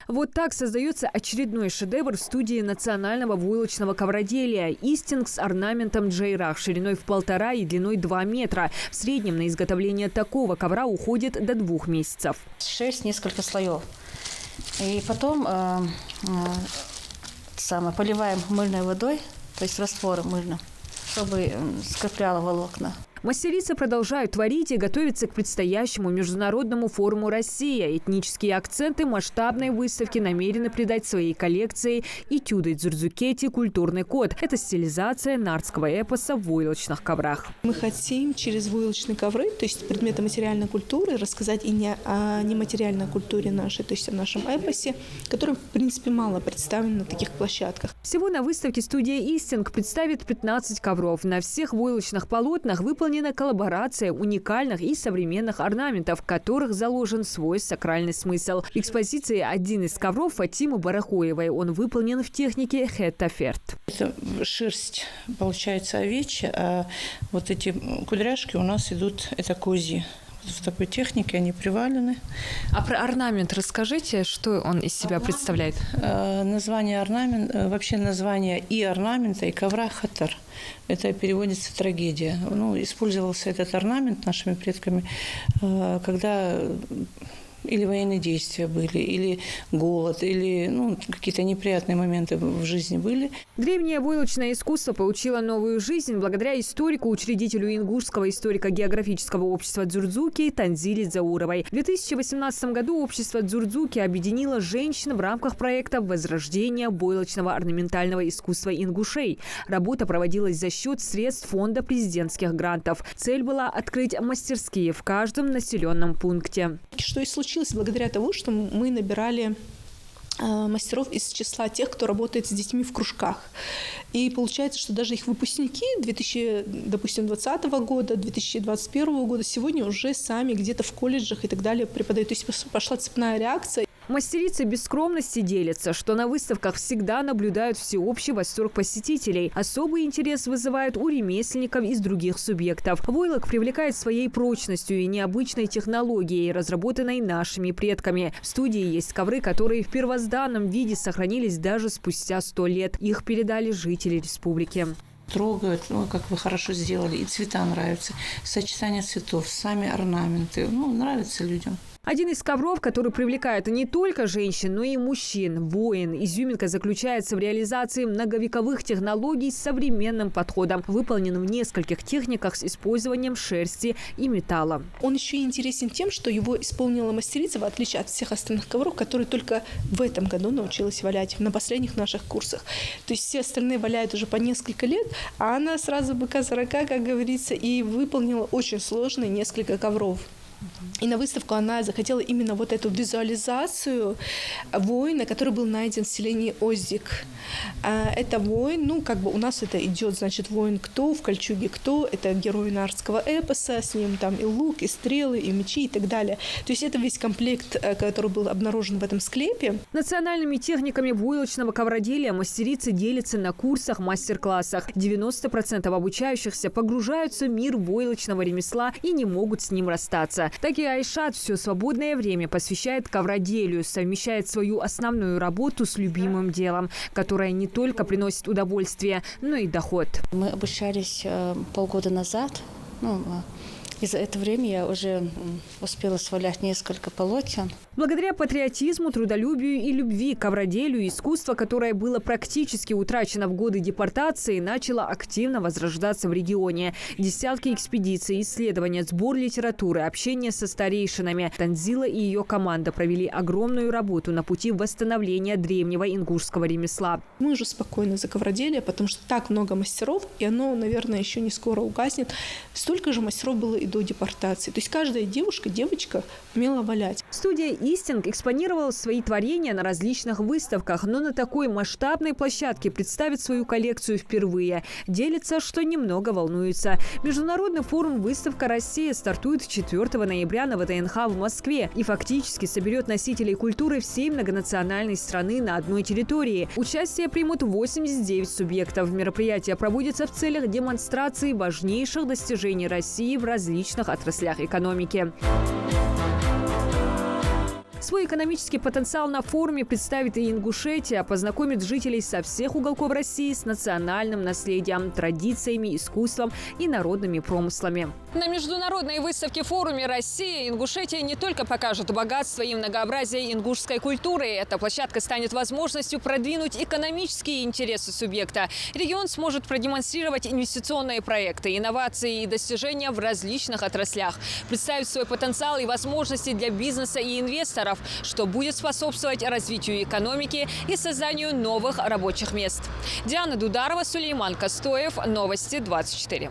Вот так создается очередной шедевр в студии национального войлочного ковроделия. Истинг с орнаментом джейрах шириной в 1,5 и длиной 2 метра. В среднем на изготовление такого ковра уходит до 2 месяцев. Шерсть несколько слоев. И потом поливаем мыльной водой, то есть раствором мыльным, чтобы скрепляло волокна. Мастерицы продолжают творить и готовиться к предстоящему международному форуму «Россия». Этнические акценты масштабной выставки намерены придать своей коллекции этюды Дзурдзукети «Культурный код». Это стилизация нардского эпоса в войлочных коврах. Мы хотим через войлочные ковры, то есть предметы материальной культуры, рассказать и не о нематериальной культуре нашей, то есть о нашем эпосе, который, в принципе, мало представлен на таких площадках. Всего на выставке студия «Истинг» представит 15 ковров. На всех войлочных полотнах выполнена коллаборация уникальных и современных орнаментов, в которых заложен свой сакральный смысл. В экспозиции один из ковров Фатимы Барахоевой. Он выполнен в технике хеттаферт. Это шерсть, получается, овечья, а вот эти кудряшки у нас идут, это козьи. В такой технике они привалены. А про орнамент расскажите, что он из себя представляет? Название вообще название и орнамента, и ковра хатар. Это переводится «трагедия». Использовался этот орнамент нашими предками, когда или военные действия были, или голод, или какие-то неприятные моменты в жизни были. Древнее войлочное искусство получило новую жизнь благодаря историку, учредителю Ингушского историко-географического общества Дзурдзуки Танзиле Дзауровой. В 2018 году общество Дзурдзуки объединило женщин в рамках проекта возрождения войлочного орнаментального искусства ингушей. Работа проводилась за счет средств фонда президентских грантов. Цель была открыть мастерские в каждом населенном пункте. Что и случилось благодаря тому, что мы набирали мастеров из числа тех, кто работает с детьми в кружках. И получается, что даже их выпускники 2020 года, 2021 года сегодня уже сами где-то в колледжах и так далее преподают. То есть пошла цепная реакция. Мастерицы без скромности делятся, что на выставках всегда наблюдают всеобщий восторг посетителей. Особый интерес вызывают у ремесленников из других субъектов. Войлок привлекает своей прочностью и необычной технологией, разработанной нашими предками. В студии есть ковры, которые в первозданном виде сохранились даже спустя 100 лет. Их передали жители республики. Трогают, как вы хорошо сделали, и цвета нравятся, сочетание цветов, сами орнаменты, нравится людям. Один из ковров, который привлекает не только женщин, но и мужчин. Воин. Изюминка заключается в реализации многовековых технологий с современным подходом. Выполнен в нескольких техниках с использованием шерсти и металла. Он еще и интересен тем, что его исполнила мастерица, в отличие от всех остальных ковров, которые только в этом году научилась валять на последних наших курсах. То есть все остальные валяют уже по несколько лет, а она сразу быка за рога, как говорится, и выполнила очень сложные несколько ковров. И на выставку она захотела именно вот эту визуализацию воина, который был найден в селении Оздик. Это воин, у нас это идет, значит, воин кто, в кольчуге кто, это герой нардского эпоса, с ним там и лук, и стрелы, и мечи, и так далее. То есть это весь комплект, который был обнаружен в этом склепе. Национальными техниками войлочного ковроделия мастерицы делятся на курсах, мастер-классах. 90% обучающихся погружаются в мир войлочного ремесла и не могут с ним расстаться. Так и Айшат все свободное время посвящает ковроделию, совмещает свою основную работу с любимым делом, которое не только приносит удовольствие, но и доход. Мы обучались полгода назад. И за это время я уже успела свалять несколько полотен. Благодаря патриотизму, трудолюбию и любви к ковроделию искусство, которое было практически утрачено в годы депортации, начало активно возрождаться в регионе. Десятки экспедиций, исследования, сбор литературы, общение со старейшинами. Танзила и ее команда провели огромную работу на пути восстановления древнего ингушского ремесла. Мы уже спокойны за ковроделие, потому что так много мастеров, и оно, наверное, еще не скоро угаснет. Столько же мастеров было и до депортации. То есть каждая девочка умела валять. Студия «Истинг» экспонировала свои творения на различных выставках, но на такой масштабной площадке представит свою коллекцию впервые. Делится, что немного волнуется. Международный форум «Выставка Россия» стартует 4 ноября на ВТНХ в Москве и фактически соберет носителей культуры всей многонациональной страны на одной территории. Участие примут 89 субъектов. Мероприятие проводится в целях демонстрации важнейших достижений России в различных отраслях экономики. С Свой экономический потенциал на форуме представит и Ингушетия, познакомит жителей со всех уголков России с национальным наследием, традициями, искусством и народными промыслами. На международной выставке форуме России Ингушетия не только покажет богатство и многообразие ингушской культуры. Эта площадка станет возможностью продвинуть экономические интересы субъекта. Регион сможет продемонстрировать инвестиционные проекты, инновации и достижения в различных отраслях, представить свой потенциал и возможности для бизнеса и инвесторов, что будет способствовать развитию экономики и созданию новых рабочих мест. Диана Дударова, Сулейман Костоев. Новости 24.